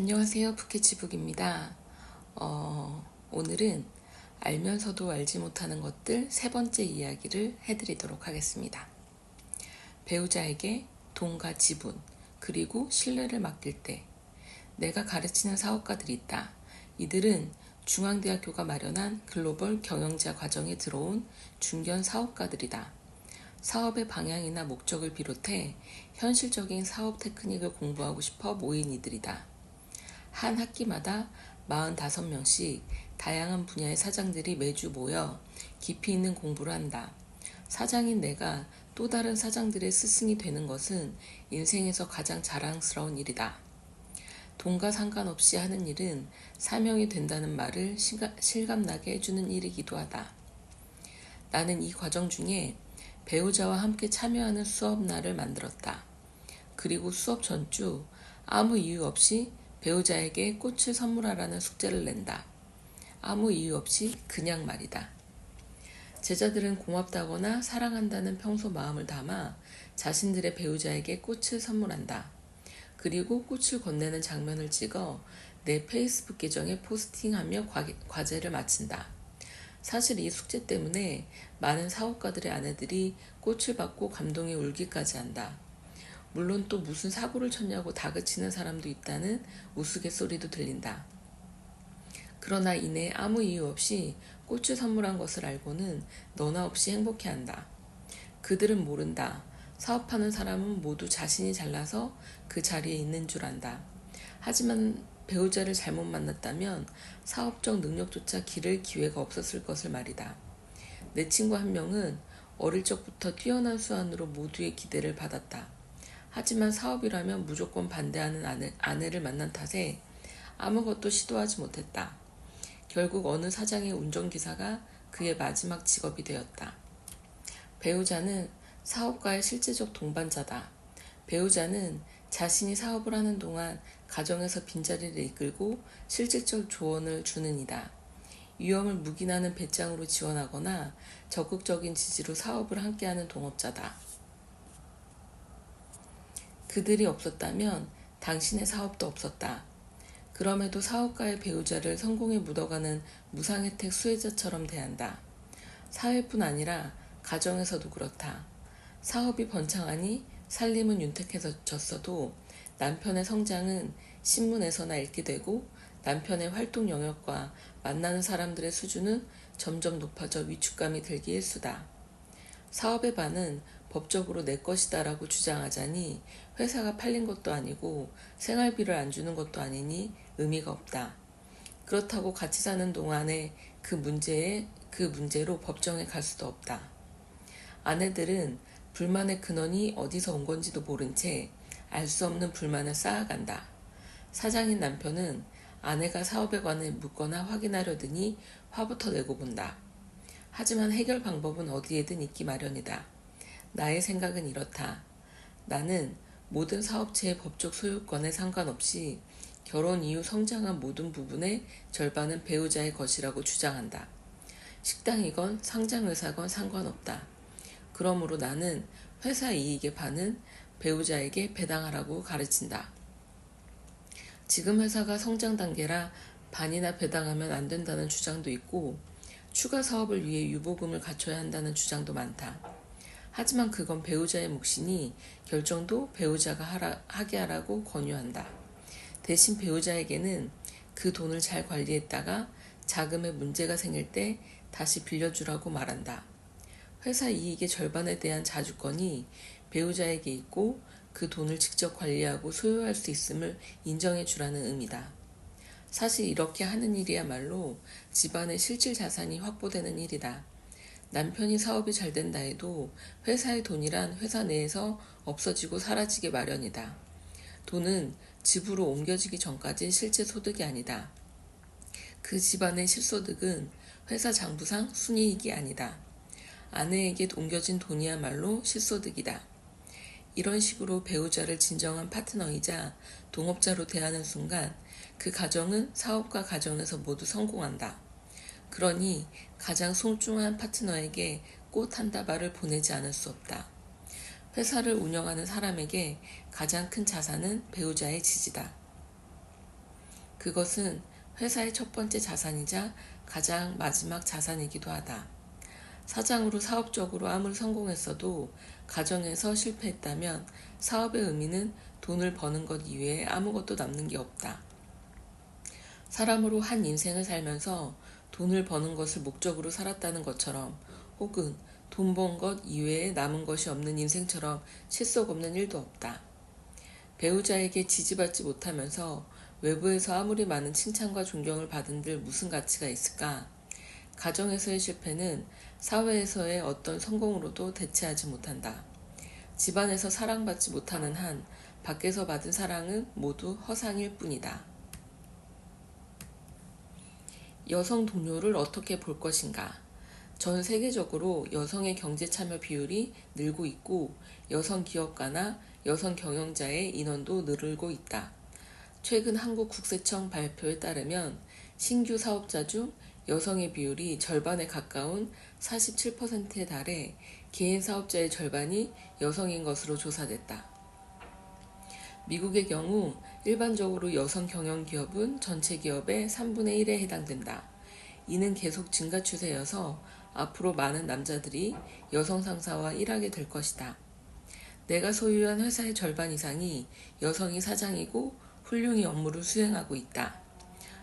안녕하세요. 푸케치북입니다. 오늘은 알면서도 알지 못하는 것들 세 번째 이야기를 해드리도록 하겠습니다. 배우자에게 돈과 지분, 그리고 신뢰를 맡길 때 내가 가르치는 사업가들이 있다. 이들은 중앙대학교가 마련한 글로벌 경영자 과정에 들어온 중견 사업가들이다. 사업의 방향이나 목적을 비롯해 현실적인 사업 테크닉을 공부하고 싶어 모인 이들이다. 한 학기마다 45명씩 다양한 분야의 사장들이 매주 모여 깊이 있는 공부를 한다. 사장인 내가 또 다른 사장들의 스승이 되는 것은 인생에서 가장 자랑스러운 일이다. 돈과 상관없이 하는 일은 사명이 된다는 말을 실감나게 해주는 일이기도 하다. 나는 이 과정 중에 배우자와 함께 참여하는 수업날을 만들었다. 그리고 수업 전주 아무 이유 없이 배우자에게 꽃을 선물하라는 숙제를 낸다. 아무 이유 없이 그냥 말이다. 제자들은 고맙다거나 사랑한다는 평소 마음을 담아 자신들의 배우자에게 꽃을 선물한다. 그리고 꽃을 건네는 장면을 찍어 내 페이스북 계정에 포스팅하며 과제를 마친다. 사실 이 숙제 때문에 많은 사업가들의 아내들이 꽃을 받고 감동에 울기까지 한다. 물론 또 무슨 사고를 쳤냐고 다그치는 사람도 있다는 우스갯소리도 들린다. 그러나 이내 아무 이유 없이 꽃을 선물한 것을 알고는 너나 없이 행복해한다. 그들은 모른다. 사업하는 사람은 모두 자신이 잘나서 그 자리에 있는 줄 안다. 하지만 배우자를 잘못 만났다면 사업적 능력조차 기를 기회가 없었을 것을 말이다. 내 친구 한 명은 어릴 적부터 뛰어난 수완으로 모두의 기대를 받았다. 하지만 사업이라면 무조건 반대하는 아내를 만난 탓에 아무것도 시도하지 못했다. 결국 어느 사장의 운전기사가 그의 마지막 직업이 되었다. 배우자는 사업가의 실제적 동반자다. 배우자는 자신이 사업을 하는 동안 가정에서 빈자리를 이끌고 실질적 조언을 주는 이다. 위험을 묵인하는 배짱으로 지원하거나 적극적인 지지로 사업을 함께하는 동업자다. 그들이 없었다면 당신의 사업도 없었다. 그럼에도 사업가의 배우자를 성공에 묻어가는 무상혜택 수혜자처럼 대한다. 사회뿐 아니라 가정에서도 그렇다. 사업이 번창하니 살림은 윤택해졌어도 남편의 성장은 신문에서나 읽게 되고 남편의 활동 영역과 만나는 사람들의 수준은 점점 높아져 위축감이 들기 일쑤다. 사업의 반은 법적으로 내 것이다라고 주장하자니 회사가 팔린 것도 아니고 생활비를 안 주는 것도 아니니 의미가 없다. 그렇다고 같이 사는 동안에 그 문제로 법정에 갈 수도 없다. 아내들은 불만의 근원이 어디서 온 건지도 모른 채 알 수 없는 불만을 쌓아간다. 사장인 남편은 아내가 사업에 관해 묻거나 확인하려더니 화부터 내고 본다. 하지만 해결 방법은 어디에든 있기 마련이다. 나의 생각은 이렇다. 나는 모든 사업체의 법적 소유권에 상관없이 결혼 이후 성장한 모든 부분의 절반은 배우자의 것이라고 주장한다. 식당이건 상장회사건 상관없다. 그러므로 나는 회사 이익의 반은 배우자에게 배당하라고 가르친다. 지금 회사가 성장 단계라 반이나 배당하면 안 된다는 주장도 있고 추가 사업을 위해 유보금을 갖춰야 한다는 주장도 많다. 하지만 그건 배우자의 몫이니 결정도 배우자가 하게 하라고 권유한다. 대신 배우자에게는 그 돈을 잘 관리했다가 자금에 문제가 생길 때 다시 빌려주라고 말한다. 회사 이익의 절반에 대한 자주권이 배우자에게 있고 그 돈을 직접 관리하고 소유할 수 있음을 인정해 주라는 의미다. 사실 이렇게 하는 일이야말로 집안의 실질 자산이 확보되는 일이다. 남편이 사업이 잘 된다 해도 회사의 돈이란 회사 내에서 없어지고 사라지기 마련이다. 돈은 집으로 옮겨지기 전까지 실제 소득이 아니다. 그 집안의 실소득은 회사 장부상 순이익이 아니다. 아내에게 옮겨진 돈이야말로 실소득이다. 이런 식으로 배우자를 진정한 파트너이자 동업자로 대하는 순간 그 가정은 사업과 가정에서 모두 성공한다. 그러니 가장 소중한 파트너에게 꽃 한 다발을 보내지 않을 수 없다. 회사를 운영하는 사람에게 가장 큰 자산은 배우자의 지지다. 그것은 회사의 첫 번째 자산이자 가장 마지막 자산이기도 하다. 사장으로 사업적으로 아무리 성공했어도 가정에서 실패했다면 사업의 의미는 돈을 버는 것 이외에 아무것도 남는 게 없다. 사람으로 한 인생을 살면서 돈을 버는 것을 목적으로 살았다는 것처럼 혹은 돈 번 것 이외에 남은 것이 없는 인생처럼 실속 없는 일도 없다. 배우자에게 지지받지 못하면서 외부에서 아무리 많은 칭찬과 존경을 받은들 무슨 가치가 있을까? 가정에서의 실패는 사회에서의 어떤 성공으로도 대체하지 못한다. 집안에서 사랑받지 못하는 한 밖에서 받은 사랑은 모두 허상일 뿐이다. 여성 동료를 어떻게 볼 것인가? 전 세계적으로 여성의 경제 참여 비율이 늘고 있고 여성 기업가나 여성 경영자의 인원도 늘고 있다. 최근 한국국세청 발표에 따르면 신규 사업자 중 여성의 비율이 절반에 가까운 47%에 달해 개인 사업자의 절반이 여성인 것으로 조사됐다. 미국의 경우 일반적으로 여성 경영 기업은 전체 기업의 3분의 1에 해당된다. 이는 계속 증가 추세여서 앞으로 많은 남자들이 여성 상사와 일하게 될 것이다. 내가 소유한 회사의 절반 이상이 여성이 사장이고 훌륭히 업무를 수행하고 있다.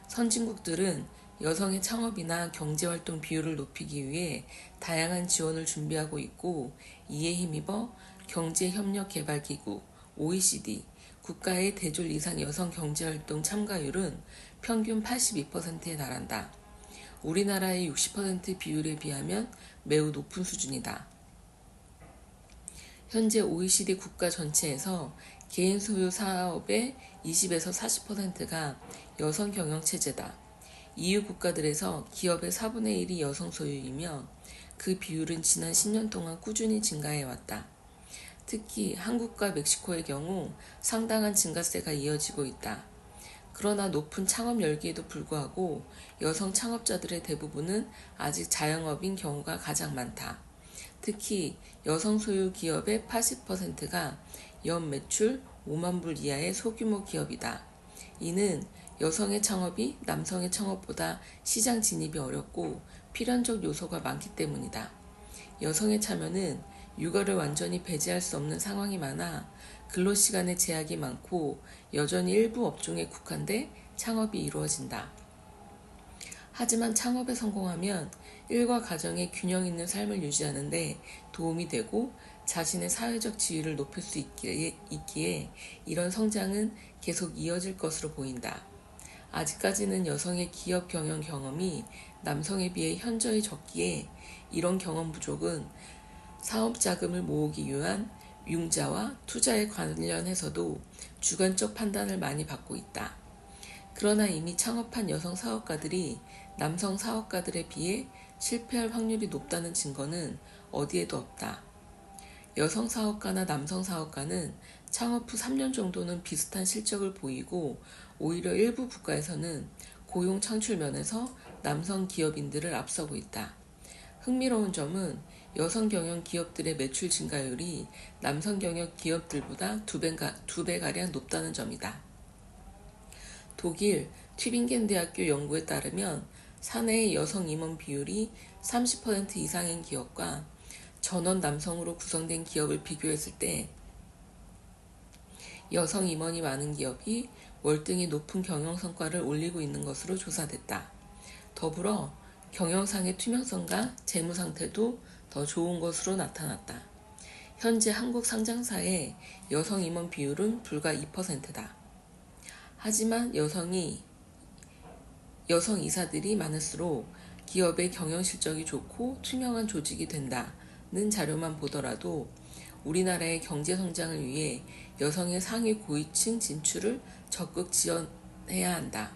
선진국들은 여성의 창업이나 경제활동 비율을 높이기 위해 다양한 지원을 준비하고 있고 이에 힘입어 경제협력개발기구 OECD 국가의 대졸 이상 여성 경제활동 참가율은 평균 82%에 달한다. 우리나라의 60% 비율에 비하면 매우 높은 수준이다. 현재 OECD 국가 전체에서 개인 소유 사업의 20에서 40%가 여성 경영 체제다. EU 국가들에서 기업의 4분의 1이 여성 소유이며 그 비율은 지난 10년 동안 꾸준히 증가해왔다. 특히 한국과 멕시코의 경우 상당한 증가세가 이어지고 있다. 그러나 높은 창업 열기에도 불구하고 여성 창업자들의 대부분은 아직 자영업인 경우가 가장 많다. 특히 여성 소유 기업의 80%가 연 매출 5만 불 이하의 소규모 기업이다. 이는 여성의 창업이 남성의 창업보다 시장 진입이 어렵고 필연적 요소가 많기 때문이다. 여성의 참여는 육아를 완전히 배제할 수 없는 상황이 많아 근로시간의 제약이 많고 여전히 일부 업종에 국한돼 창업이 이루어진다. 하지만 창업에 성공하면 일과 가정의 균형 있는 삶을 유지하는 데 도움이 되고 자신의 사회적 지위를 높일 수 있기에 이런 성장은 계속 이어질 것으로 보인다. 아직까지는 여성의 기업 경영 경험이 남성에 비해 현저히 적기에 이런 경험 부족은 사업 자금을 모으기 위한 융자와 투자에 관련해서도 주관적 판단을 많이 받고 있다. 그러나 이미 창업한 여성 사업가들이 남성 사업가들에 비해 실패할 확률이 높다는 증거는 어디에도 없다. 여성 사업가나 남성 사업가는 창업 후 3년 정도는 비슷한 실적을 보이고 오히려 일부 국가에서는 고용 창출 면에서 남성 기업인들을 앞서고 있다. 흥미로운 점은 여성 경영 기업들의 매출 증가율이 남성 경영 기업들보다 2배가량 높다는 점이다. 독일 튜빙겐 대학교 연구에 따르면 사내의 여성 임원 비율이 30% 이상인 기업과 전원 남성으로 구성된 기업을 비교했을 때 여성 임원이 많은 기업이 월등히 높은 경영 성과를 올리고 있는 것으로 조사됐다. 더불어 경영상의 투명성과 재무 상태도 더 좋은 것으로 나타났다. 현재 한국 상장사의 여성 임원 비율은 불과 2%다. 하지만 여성 이사들이 많을수록 기업의 경영 실적이 좋고 투명한 조직이 된다는 자료만 보더라도 우리나라의 경제 성장을 위해 여성의 상위 고위층 진출을 적극 지원해야 한다.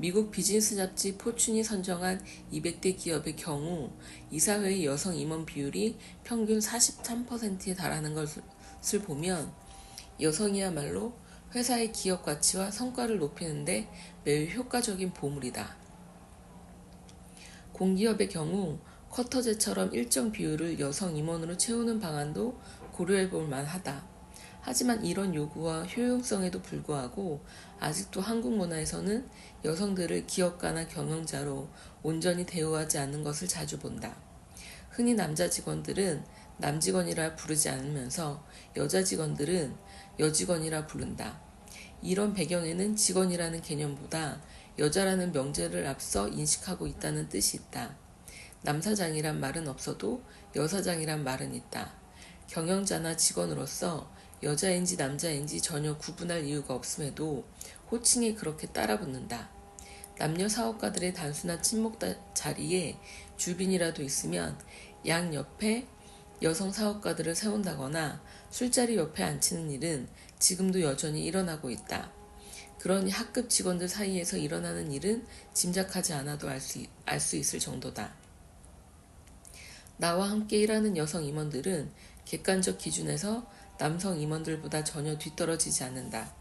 미국 비즈니스 잡지 포춘이 선정한 200대 기업의 경우 이사회의 여성 임원 비율이 평균 43%에 달하는 것을 보면 여성이야말로 회사의 기업 가치와 성과를 높이는 데 매우 효과적인 보물이다. 공기업의 경우 쿼터제처럼 일정 비율을 여성 임원으로 채우는 방안도 고려해 볼 만하다. 하지만 이런 요구와 효용성에도 불구하고 아직도 한국 문화에서는 여성들을 기업가나 경영자로 온전히 대우하지 않는 것을 자주 본다. 흔히 남자 직원들은 남직원이라 부르지 않으면서 여자 직원들은 여직원이라 부른다. 이런 배경에는 직원이라는 개념보다 여자라는 명제를 앞서 인식하고 있다는 뜻이 있다. 남사장이란 말은 없어도 여사장이란 말은 있다. 경영자나 직원으로서 여자인지 남자인지 전혀 구분할 이유가 없음에도 호칭이 그렇게 따라붙는다. 남녀 사업가들의 단순한 친목 자리에 주빈이라도 있으면 양 옆에 여성 사업가들을 세운다거나 술자리 옆에 앉히는 일은 지금도 여전히 일어나고 있다. 그러니 학급 직원들 사이에서 일어나는 일은 짐작하지 않아도 알 수 있을 정도다. 나와 함께 일하는 여성 임원들은 객관적 기준에서 남성 임원들보다 전혀 뒤떨어지지 않는다.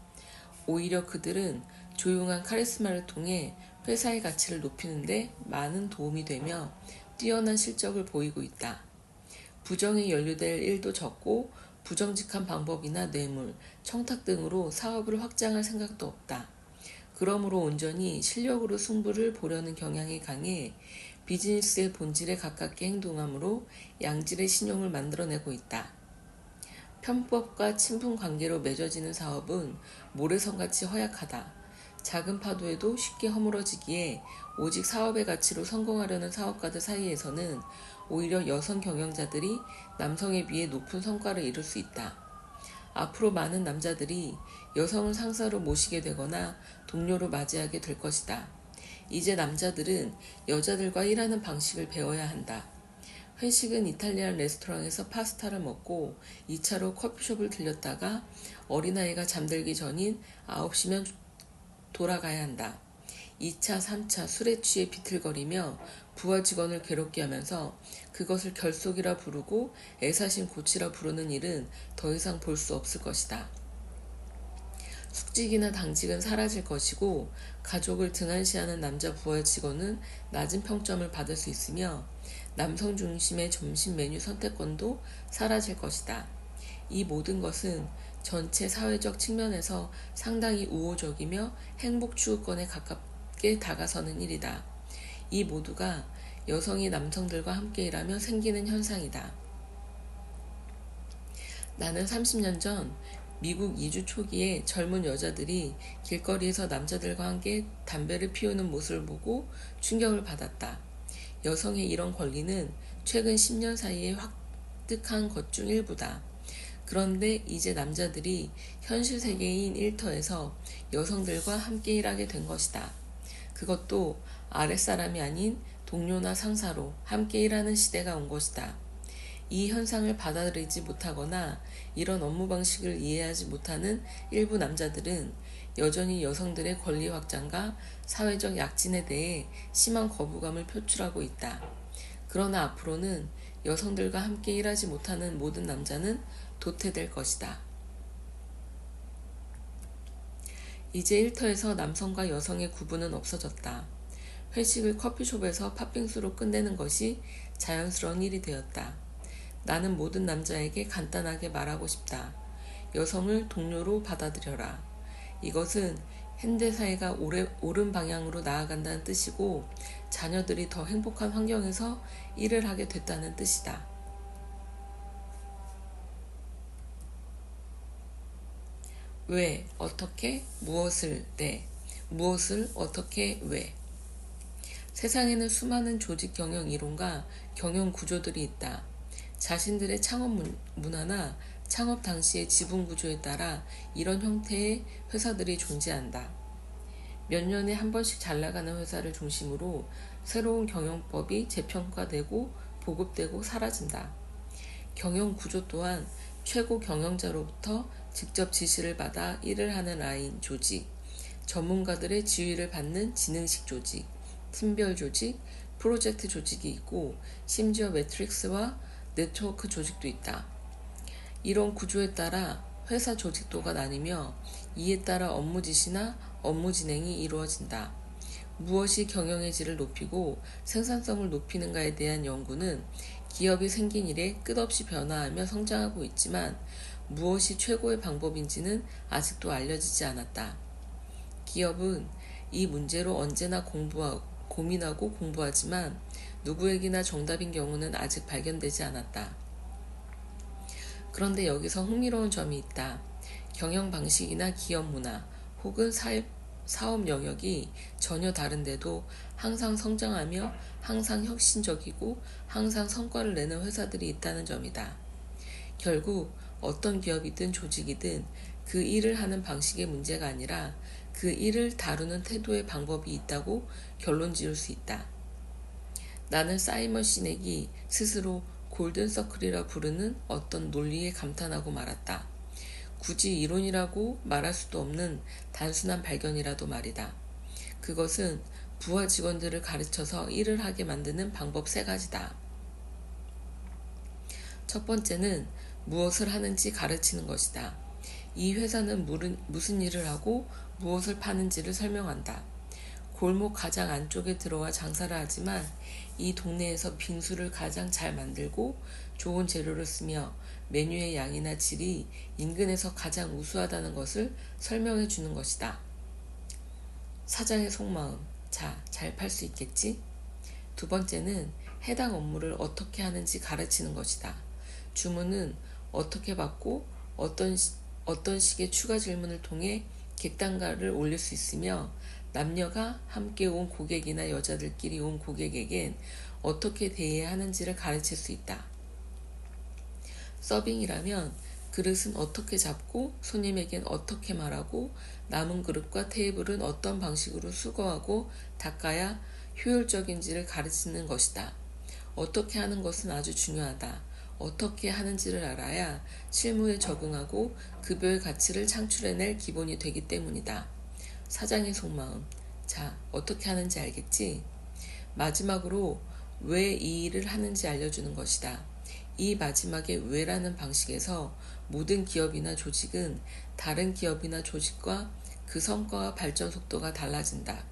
오히려 그들은 조용한 카리스마를 통해 회사의 가치를 높이는데 많은 도움이 되며 뛰어난 실적을 보이고 있다. 부정에 연루될 일도 적고 부정직한 방법이나 뇌물, 청탁 등으로 사업을 확장할 생각도 없다. 그러므로 온전히 실력으로 승부를 보려는 경향이 강해 비즈니스의 본질에 가깝게 행동하므로 양질의 신용을 만들어내고 있다. 편법과 친분 관계로 맺어지는 사업은 모래성같이 허약하다. 작은 파도에도 쉽게 허물어지기에 오직 사업의 가치로 성공하려는 사업가들 사이에서는 오히려 여성 경영자들이 남성에 비해 높은 성과를 이룰 수 있다. 앞으로 많은 남자들이 여성을 상사로 모시게 되거나 동료로 맞이하게 될 것이다. 이제 남자들은 여자들과 일하는 방식을 배워야 한다. 회식은 이탈리안 레스토랑에서 파스타를 먹고 2차로 커피숍을 들렸다가 어린아이가 잠들기 전인 9시면 돌아가야 한다. 2차, 3차 술에 취해 비틀거리며 부하 직원을 괴롭게 하면서 그것을 결속이라 부르고 애사심 고치라 부르는 일은 더 이상 볼 수 없을 것이다. 숙직이나 당직은 사라질 것이고 가족을 등한시하는 남자 부하 직원은 낮은 평점을 받을 수 있으며 남성 중심의 점심 메뉴 선택권도 사라질 것이다. 이 모든 것은 전체 사회적 측면에서 상당히 우호적이며 행복 추구권에 가깝게 다가서는 일이다. 이 모두가 여성이 남성들과 함께 일하며 생기는 현상이다. 나는 30년 전 미국 이주 초기에 젊은 여자들이 길거리에서 남자들과 함께 담배를 피우는 모습을 보고 충격을 받았다. 여성의 이런 권리는 최근 10년 사이에 획득한 것 중 일부다. 그런데 이제 남자들이 현실 세계인 일터에서 여성들과 함께 일하게 된 것이다. 그것도 아랫사람이 아닌 동료나 상사로 함께 일하는 시대가 온 것이다. 이 현상을 받아들이지 못하거나 이런 업무 방식을 이해하지 못하는 일부 남자들은 여전히 여성들의 권리 확장과 사회적 약진에 대해 심한 거부감을 표출하고 있다. 그러나 앞으로는 여성들과 함께 일하지 못하는 모든 남자는 도태될 것이다. 이제 일터에서 남성과 여성의 구분은 없어졌다. 회식을 커피숍에서 팥빙수로 끝내는 것이 자연스러운 일이 되었다. 나는 모든 남자에게 간단하게 말하고 싶다. 여성을 동료로 받아들여라. 이것은 현대사회가 옳은 방향으로 나아간다는 뜻이고 자녀들이 더 행복한 환경에서 일을 하게 됐다는 뜻이다. 왜, 어떻게, 무엇을, 무엇을, 어떻게, 왜. 세상에는 수많은 조직 경영 이론과 경영 구조들이 있다. 자신들의 창업 문화나 창업 당시의 지분 구조에 따라 이런 형태의 회사들이 존재한다. 몇 년에 한 번씩 잘 나가는 회사를 중심으로 새로운 경영법이 재평가되고 보급되고 사라진다. 경영 구조 또한 최고 경영자로부터 직접 지시를 받아 일을 하는 라인 조직, 전문가들의 지휘를 받는 지능식 조직, 팀별 조직, 프로젝트 조직이 있고 심지어 매트릭스와 네트워크 조직도 있다. 이런 구조에 따라 회사 조직도가 나뉘며 이에 따라 업무 지시나 업무 진행이 이루어진다. 무엇이 경영의 질을 높이고 생산성을 높이는가에 대한 연구는 기업이 생긴 이래 끝없이 변화하며 성장하고 있지만 무엇이 최고의 방법인지는 아직도 알려지지 않았다. 기업은 이 문제로 언제나 고민하고 공부하지만 누구에게나 정답인 경우는 아직 발견되지 않았다. 그런데 여기서 흥미로운 점이 있다. 경영 방식이나 기업 문화 혹은 사업 영역이 전혀 다른데도 항상 성장하며 항상 혁신적이고 항상 성과를 내는 회사들이 있다는 점이다. 결국 어떤 기업이든 조직이든 그 일을 하는 방식의 문제가 아니라 그 일을 다루는 태도의 방법이 있다고 결론 지을 수 있다. 나는 사이먼 시넥이 스스로 골든서클이라 부르는 어떤 논리에 감탄하고 말았다. 굳이 이론이라고 말할 수도 없는 단순한 발견이라도 말이다. 그것은 부하 직원들을 가르쳐서 일을 하게 만드는 방법 3가지다. 첫 번째는 무엇을 하는지 가르치는 것이다. 이 회사는 무슨 일을 하고 무엇을 파는지를 설명한다. 골목 가장 안쪽에 들어와 장사를 하지만 이 동네에서 빙수를 가장 잘 만들고 좋은 재료를 쓰며 메뉴의 양이나 질이 인근에서 가장 우수하다는 것을 설명해 주는 것이다. 사장의 속마음. 자, 잘 팔 수 있겠지? 두 번째는 해당 업무를 어떻게 하는지 가르치는 것이다. 주문은 어떻게 받고 어떤 식의 추가 질문을 통해 객단가를 올릴 수 있으며 남녀가 함께 온 고객이나 여자들끼리 온 고객에겐 어떻게 대해야 하는지를 가르칠 수 있다. 서빙이라면 그릇은 어떻게 잡고 손님에겐 어떻게 말하고 남은 그릇과 테이블은 어떤 방식으로 수거하고 닦아야 효율적인지를 가르치는 것이다. 어떻게 하는 것은 아주 중요하다. 어떻게 하는지를 알아야 실무에 적응하고 급여의 가치를 창출해낼 기본이 되기 때문이다. 사장의 속마음. 자, 어떻게 하는지 알겠지? 마지막으로 왜 이 일을 하는지 알려주는 것이다. 이 마지막에 왜라는 방식에서 모든 기업이나 조직은 다른 기업이나 조직과 그 성과와 발전 속도가 달라진다.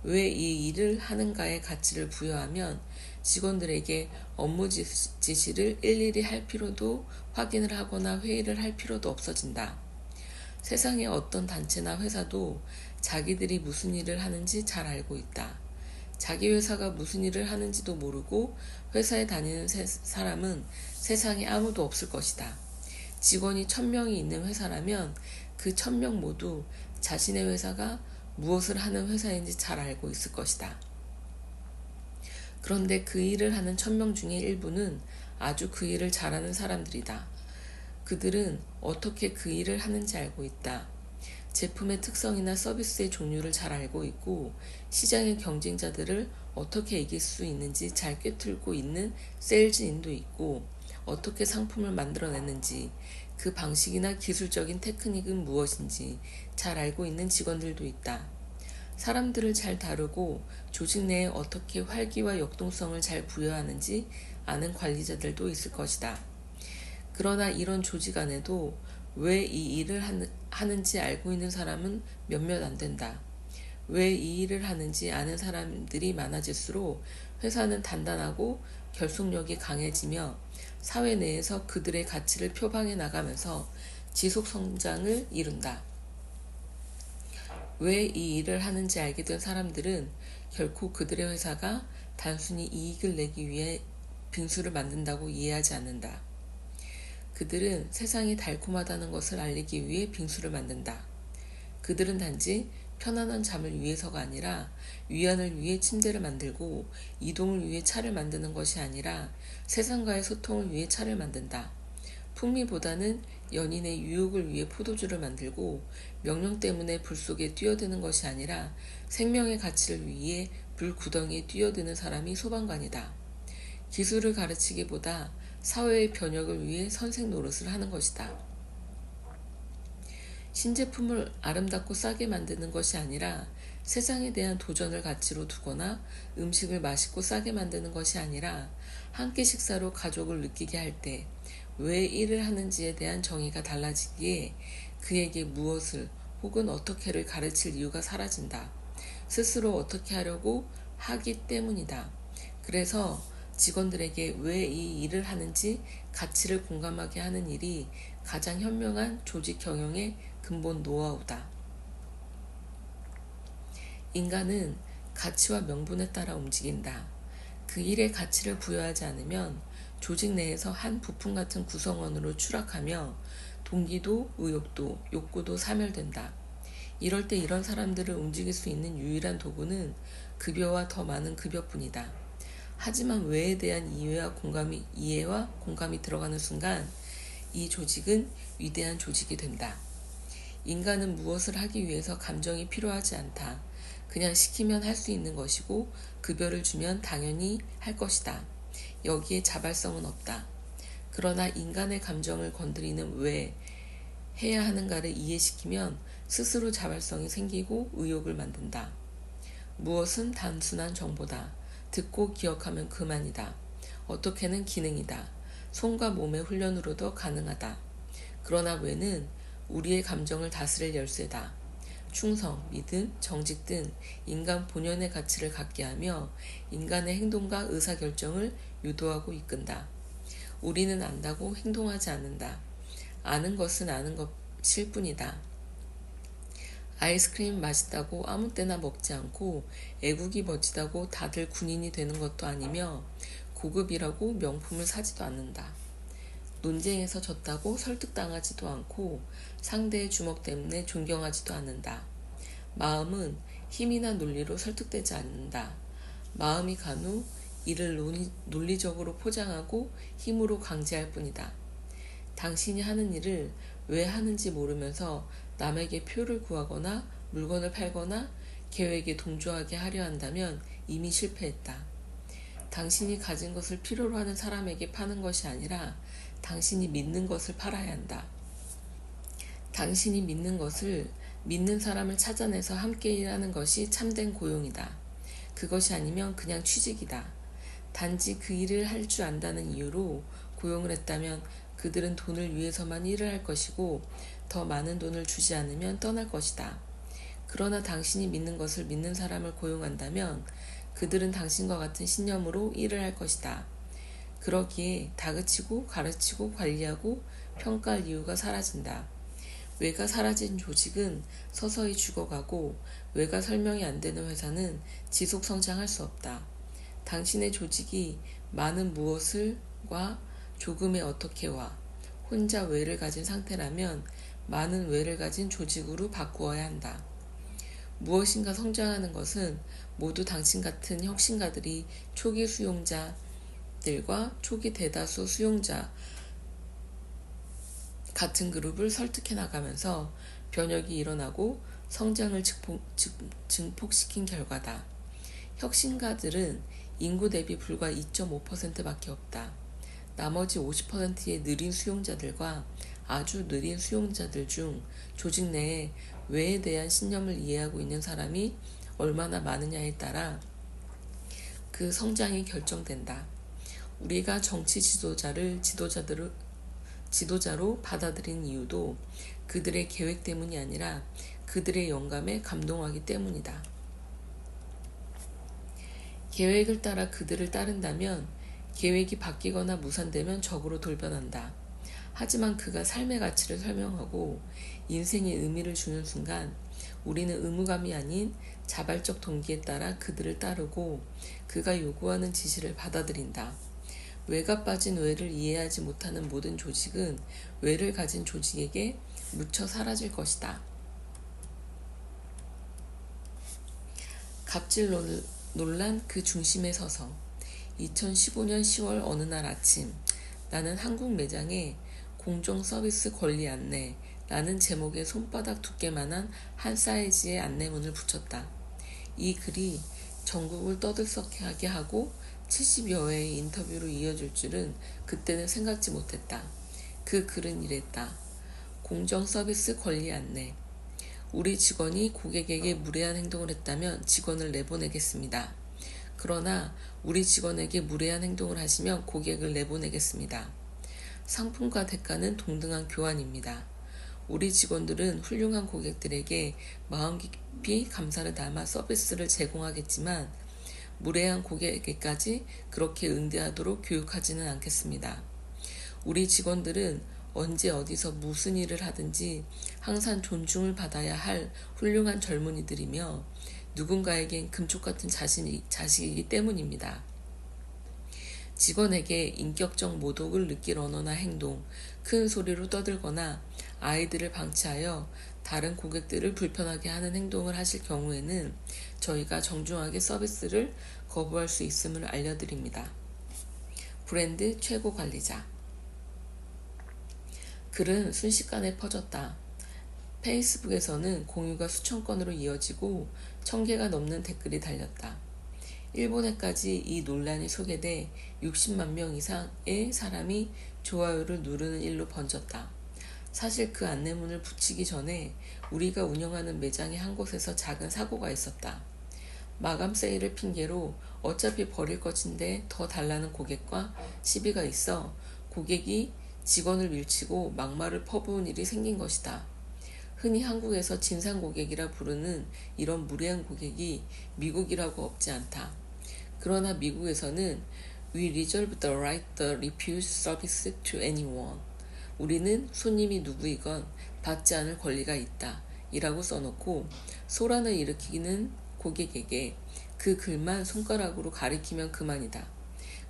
왜 이 일을 하는가의 가치를 부여하면 직원들에게 업무 지시를 일일이 할 필요도 확인을 하거나 회의를 할 필요도 없어진다. 세상의 어떤 단체나 회사도 자기들이 무슨 일을 하는지 잘 알고 있다. 자기 회사가 무슨 일을 하는지도 모르고 회사에 다니는 사람은 세상에 아무도 없을 것이다. 직원이 1000명이 있는 회사라면 그 1000명 모두 자신의 회사가 무엇을 하는 회사인지 잘 알고 있을 것이다. 그런데 그 일을 하는 1000명 중에 일부는 아주 그 일을 잘하는 사람들이다. 그들은 어떻게 그 일을 하는지 알고 있다. 제품의 특성이나 서비스의 종류를 잘 알고 있고 시장의 경쟁자들을 어떻게 이길 수 있는지 잘 꿰뚫고 있는 세일즈인도 있고 어떻게 상품을 만들어내는지 그 방식이나 기술적인 테크닉은 무엇인지 잘 알고 있는 직원들도 있다. 사람들을 잘 다루고 조직 내에 어떻게 활기와 역동성을 잘 부여하는지 아는 관리자들도 있을 것이다. 그러나 이런 조직 안에도 왜 이 일을 하는지 알고 있는 사람은 몇몇 안 된다. 왜 이 일을 하는지 아는 사람들이 많아질수록 회사는 단단하고 결속력이 강해지며 사회 내에서 그들의 가치를 표방해 나가면서 지속 성장을 이룬다. 왜 이 일을 하는지 알게 된 사람들은 결코 그들의 회사가 단순히 이익을 내기 위해 빙수를 만든다고 이해하지 않는다. 그들은 세상이 달콤하다는 것을 알리기 위해 빙수를 만든다. 그들은 단지 편안한 잠을 위해서가 아니라 위안을 위해 침대를 만들고 이동을 위해 차를 만드는 것이 아니라 세상과의 소통을 위해 차를 만든다. 풍미보다는 연인의 유혹을 위해 포도주를 만들고 명령 때문에 불 속에 뛰어드는 것이 아니라 생명의 가치를 위해 불 구덩이에 뛰어드는 사람이 소방관이다. 기술을 가르치기보다 사회의 변혁을 위해 선생 노릇을 하는 것이다. 신제품을 아름답고 싸게 만드는 것이 아니라 세상에 대한 도전을 가치로 두거나 음식을 맛있고 싸게 만드는 것이 아니라 한 끼 식사로 가족을 느끼게 할 때 왜 일을 하는지에 대한 정의가 달라지기에 그에게 무엇을 혹은 어떻게를 가르칠 이유가 사라진다. 스스로 어떻게 하려고 하기 때문이다. 그래서 직원들에게 왜 이 일을 하는지 가치를 공감하게 하는 일이 가장 현명한 조직 경영의 근본 노하우다. 인간은 가치와 명분에 따라 움직인다. 그 일에 가치를 부여하지 않으면 조직 내에서 한 부품 같은 구성원으로 추락하며 동기도, 의욕도, 욕구도 사멸된다. 이럴 때 이런 사람들을 움직일 수 있는 유일한 도구는 급여와 더 많은 급여뿐이다. 하지만 왜에 대한 이해와 공감이 들어가는 순간 이 조직은 위대한 조직이 된다. 인간은 무엇을 하기 위해서 감정이 필요하지 않다. 그냥 시키면 할 수 있는 것이고 급여를 주면 당연히 할 것이다. 여기에 자발성은 없다. 그러나 인간의 감정을 건드리는 왜 해야 하는가를 이해시키면 스스로 자발성이 생기고 의욕을 만든다. 무엇은 단순한 정보다. 듣고 기억하면 그만이다. 어떻게는 기능이다. 손과 몸의 훈련으로도 가능하다. 그러나 왜는 우리의 감정을 다스릴 열쇠다. 충성, 믿음, 정직 등 인간 본연의 가치를 갖게 하며 인간의 행동과 의사결정을 유도하고 이끈다. 우리는 안다고 행동하지 않는다. 아는 것은 아는 것일 뿐이다. 아이스크림 맛있다고 아무 때나 먹지 않고 애국이 멋지다고 다들 군인이 되는 것도 아니며 고급이라고 명품을 사지도 않는다. 논쟁에서 졌다고 설득당하지도 않고 상대의 주먹 때문에 존경하지도 않는다. 마음은 힘이나 논리로 설득되지 않는다. 마음이 간 후 이를 논리적으로 포장하고 힘으로 강제할 뿐이다. 당신이 하는 일을 왜 하는지 모르면서 남에게 표를 구하거나 물건을 팔거나 계획에 동조하게 하려 한다면 이미 실패했다. 당신이 가진 것을 필요로 하는 사람에게 파는 것이 아니라 당신이 믿는 것을 팔아야 한다. 당신이 믿는 것을 믿는 사람을 찾아내서 함께 일하는 것이 참된 고용이다. 그것이 아니면 그냥 취직이다. 단지 그 일을 할 줄 안다는 이유로 고용을 했다면 그들은 돈을 위해서만 일을 할 것이고 더 많은 돈을 주지 않으면 떠날 것이다. 그러나 당신이 믿는 것을 믿는 사람을 고용한다면 그들은 당신과 같은 신념으로 일을 할 것이다. 그러기에 다그치고 가르치고 관리하고 평가할 이유가 사라진다. 왜가 사라진 조직은 서서히 죽어가고 왜가 설명이 안 되는 회사는 지속 성장할 수 없다. 당신의 조직이 많은 무엇을과 조금의 어떻게와 혼자 왜를 가진 상태라면 많은 왜를 가진 조직으로 바꾸어야 한다. 무엇인가 성장하는 것은 모두 당신 같은 혁신가들이 초기 수용자들과 초기 대다수 수용자 같은 그룹을 설득해 나가면서 변혁이 일어나고 성장을 증폭시킨 결과다. 혁신가들은 인구 대비 불과 2.5%밖에 없다. 나머지 50%의 느린 수용자들과 아주 느린 수용자들 중 조직 내에 왜에 대한 신념을 이해하고 있는 사람이 얼마나 많으냐에 따라 그 성장이 결정된다. 우리가 정치 지도자로 받아들인 이유도 그들의 계획 때문이 아니라 그들의 영감에 감동하기 때문이다. 계획을 따라 그들을 따른다면 계획이 바뀌거나 무산되면 적으로 돌변한다. 하지만 그가 삶의 가치를 설명하고 인생의 의미를 주는 순간 우리는 의무감이 아닌 자발적 동기에 따라 그들을 따르고 그가 요구하는 지시를 받아들인다. 왜가 빠진 왜를 이해하지 못하는 모든 조직은 왜를 가진 조직에게 묻혀 사라질 것이다. 갑질 논란 그 중심에 서서 2015년 10월 어느 날 아침 나는 한국 매장에 공정 서비스 권리 안내 라는 제목의 손바닥 두께만한 한 사이즈의 안내문을 붙였다. 이 글이 전국을 떠들썩하게 하고 70여 회의 인터뷰로 이어질 줄은 그때는 생각지 못했다. 그 글은 이랬다. 공정 서비스 권리 안내. 우리 직원이 고객에게 무례한 행동을 했다면 직원을 내보내겠습니다. 그러나 우리 직원에게 무례한 행동을 하시면 고객을 내보내겠습니다. 상품과 대가는 동등한 교환입니다. 우리 직원들은 훌륭한 고객들에게 마음 깊이 감사를 담아 서비스를 제공하겠지만 무례한 고객에게까지 그렇게 응대하도록 교육하지는 않겠습니다. 우리 직원들은 언제 어디서 무슨 일을 하든지 항상 존중을 받아야 할 훌륭한 젊은이들이며 누군가에겐 금쪽 같은 자식이기 때문입니다. 직원에게 인격적 모독을 느낄 언어나 행동, 큰 소리로 떠들거나 아이들을 방치하여 다른 고객들을 불편하게 하는 행동을 하실 경우에는 저희가 정중하게 서비스를 거부할 수 있음을 알려드립니다. 브랜드 최고 관리자. 글은 순식간에 퍼졌다. 페이스북에서는 공유가 수천 건으로 이어지고 1000개가 넘는 댓글이 달렸다. 일본에까지 이 논란이 소개돼 60만 명 이상의 사람이 좋아요를 누르는 일로 번졌다. 사실 그 안내문을 붙이기 전에 우리가 운영하는 매장의 한 곳에서 작은 사고가 있었다. 마감 세일을 핑계로 어차피 버릴 것인데 더 달라는 고객과 시비가 있어 고객이 직원을 밀치고 막말을 퍼부은 일이 생긴 것이다. 흔히 한국에서 진상 고객이라 부르는 이런 무례한 고객이 미국이라고 없지 않다. 그러나 미국에서는 We reserve the right to refuse service to anyone. 우리는 손님이 누구이건 받지 않을 권리가 있다. 이라고 써놓고 소란을 일으키는 고객에게 그 글만 손가락으로 가리키면 그만이다.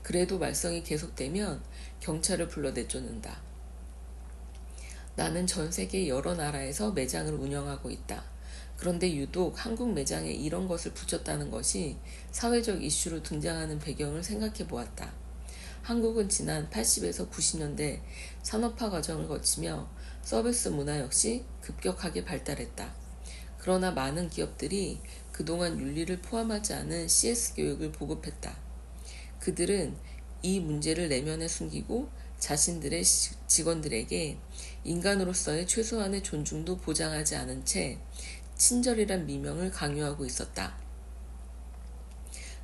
그래도 말썽이 계속되면 경찰을 불러 내쫓는다. 나는 전 세계 여러 나라에서 매장을 운영하고 있다. 그런데 유독 한국 매장에 이런 것을 붙였다는 것이 사회적 이슈로 등장하는 배경을 생각해 보았다. 한국은 지난 80에서 90년대 산업화 과정을 거치며 서비스 문화 역시 급격하게 발달했다. 그러나 많은 기업들이 그동안 윤리를 포함하지 않은 CS 교육을 보급했다. 그들은 이 문제를 내면에 숨기고 자신들의 직원들에게 인간으로서의 최소한의 존중도 보장하지 않은 채 친절이란 미명을 강요하고 있었다.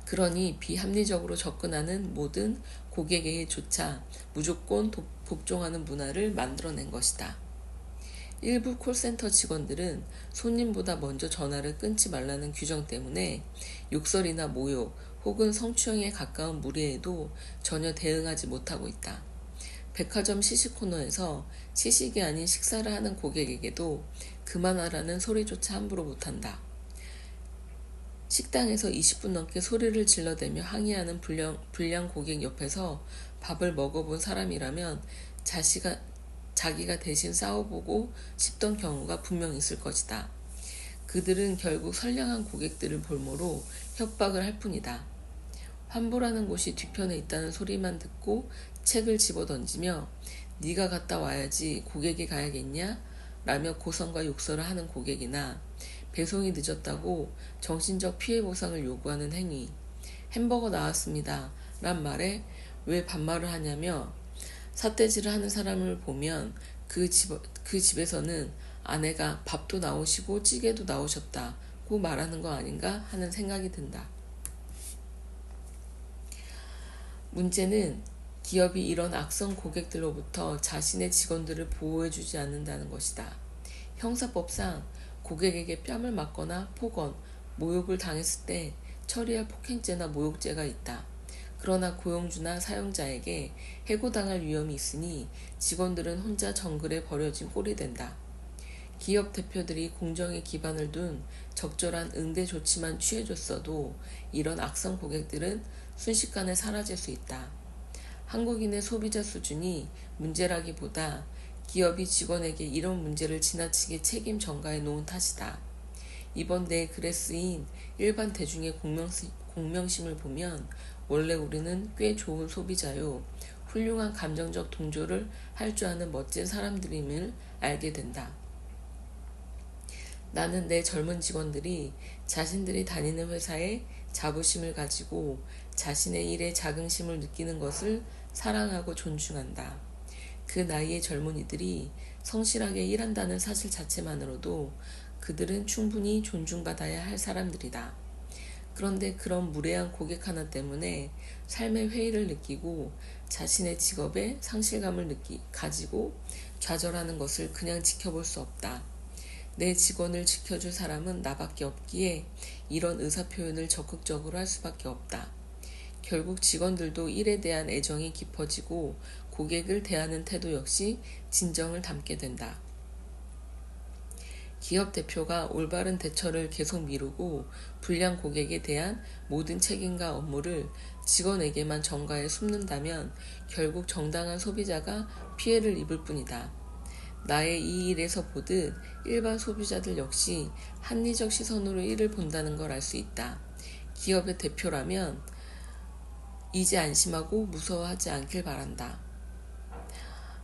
그러니 비합리적으로 접근하는 모든 고객에게조차 무조건 복종하는 문화를 만들어낸 것이다. 일부 콜센터 직원들은 손님보다 먼저 전화를 끊지 말라는 규정 때문에 욕설이나 모욕 혹은 성추행에 가까운 무례에도 전혀 대응하지 못하고 있다. 백화점 시식 코너에서 시식이 아닌 식사를 하는 고객에게도 그만하라는 소리조차 함부로 못한다. 식당에서 20분 넘게 소리를 질러대며 항의하는 불량 고객 옆에서 밥을 먹어본 사람이라면 자기가 대신 싸워보고 싶던 경우가 분명 있을 것이다. 그들은 결국 선량한 고객들을 볼모로 협박을 할 뿐이다. 환보라는 곳이 뒤편에 있다는 소리만 듣고 책을 집어던지며 네가 갔다 와야지 고객이 가야겠냐? 라며 고성과 욕설을 하는 고객이나 배송이 늦었다고 정신적 피해 보상을 요구하는 행위, 햄버거 나왔습니다 란 말에 왜 반말을 하냐며 삿대질을 하는 사람을 보면 그 집에서는 아내가 밥도 나오시고 찌개도 나오셨다고 말하는 거 아닌가 하는 생각이 든다. 문제는 기업이 이런 악성 고객들로부터 자신의 직원들을 보호해주지 않는다는 것이다. 형사법상 고객에게 뺨을 맞거나 폭언, 모욕을 당했을 때 처리할 폭행죄나 모욕죄가 있다. 그러나 고용주나 사용자에게 해고당할 위험이 있으니 직원들은 혼자 정글에 버려진 꼴이 된다. 기업 대표들이 공정에 기반을 둔 적절한 응대 조치만 취해줬어도 이런 악성 고객들은 순식간에 사라질 수 있다. 한국인의 소비자 수준이 문제라기보다 기업이 직원에게 이런 문제를 지나치게 책임 전가해 놓은 탓이다. 이번 내 글에 쓰인 일반 대중의 공명심을 보면 원래 우리는 꽤 좋은 소비자요, 훌륭한 감정적 동조를 할 줄 아는 멋진 사람들임을 알게 된다. 나는 내 젊은 직원들이 자신들이 다니는 회사에 자부심을 가지고 자신의 일에 자긍심을 느끼는 것을 사랑하고 존중한다. 그 나이의 젊은이들이 성실하게 일한다는 사실 자체만으로도 그들은 충분히 존중받아야 할 사람들이다. 그런데 그런 무례한 고객 하나 때문에 삶의 회의를 느끼고 자신의 직업에 상실감을 가지고 좌절하는 것을 그냥 지켜볼 수 없다. 내 직원을 지켜줄 사람은 나밖에 없기에 이런 의사표현을 적극적으로 할 수밖에 없다. 결국 직원들도 일에 대한 애정이 깊어지고 고객을 대하는 태도 역시 진정을 담게 된다. 기업 대표가 올바른 대처를 계속 미루고 불량 고객에 대한 모든 책임과 업무를 직원에게만 전가해 숨는다면 결국 정당한 소비자가 피해를 입을 뿐이다. 나의 이 일에서 보듯 일반 소비자들 역시 합리적 시선으로 이를 본다는 걸 알 수 있다. 기업의 대표라면 이제 안심하고 무서워하지 않길 바란다.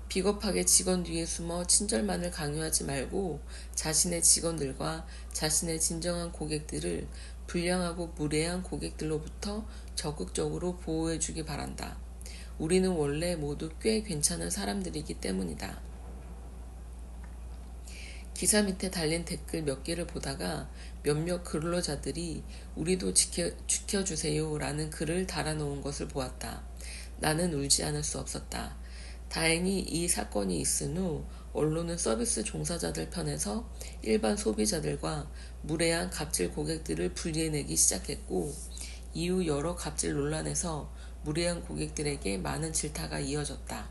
비겁하게 직원 뒤에 숨어 친절만을 강요하지 말고 자신의 직원들과 자신의 진정한 고객들을 불량하고 무례한 고객들로부터 적극적으로 보호해주기 바란다. 우리는 원래 모두 꽤 괜찮은 사람들이기 때문이다. 기사 밑에 달린 댓글 몇 개를 보다가 몇몇 근로자들이 우리도 지켜주세요 라는 글을 달아놓은 것을 보았다. 나는 울지 않을 수 없었다. 다행히 이 사건이 있은 후 언론은 서비스 종사자들 편에서 일반 소비자들과 무례한 갑질 고객들을 분리해내기 시작했고 이후 여러 갑질 논란에서 무례한 고객들에게 많은 질타가 이어졌다.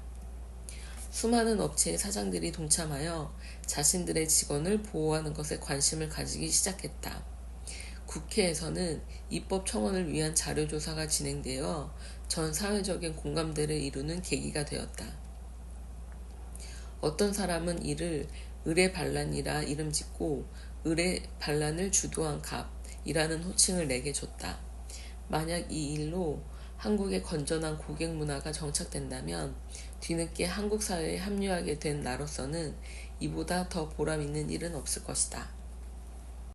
수많은 업체의 사장들이 동참하여 자신들의 직원을 보호하는 것에 관심을 가지기 시작했다. 국회에서는 입법 청원을 위한 자료조사가 진행되어 전 사회적인 공감대를 이루는 계기가 되었다. 어떤 사람은 이를 의례 반란이라 이름 짓고 의례 반란을 주도한 갑이라는 호칭을 내게 줬다. 만약 이 일로 한국의 건전한 고객 문화가 정착된다면 뒤늦게 한국 사회에 합류하게 된 나로서는 이보다 더 보람 있는 일은 없을 것이다.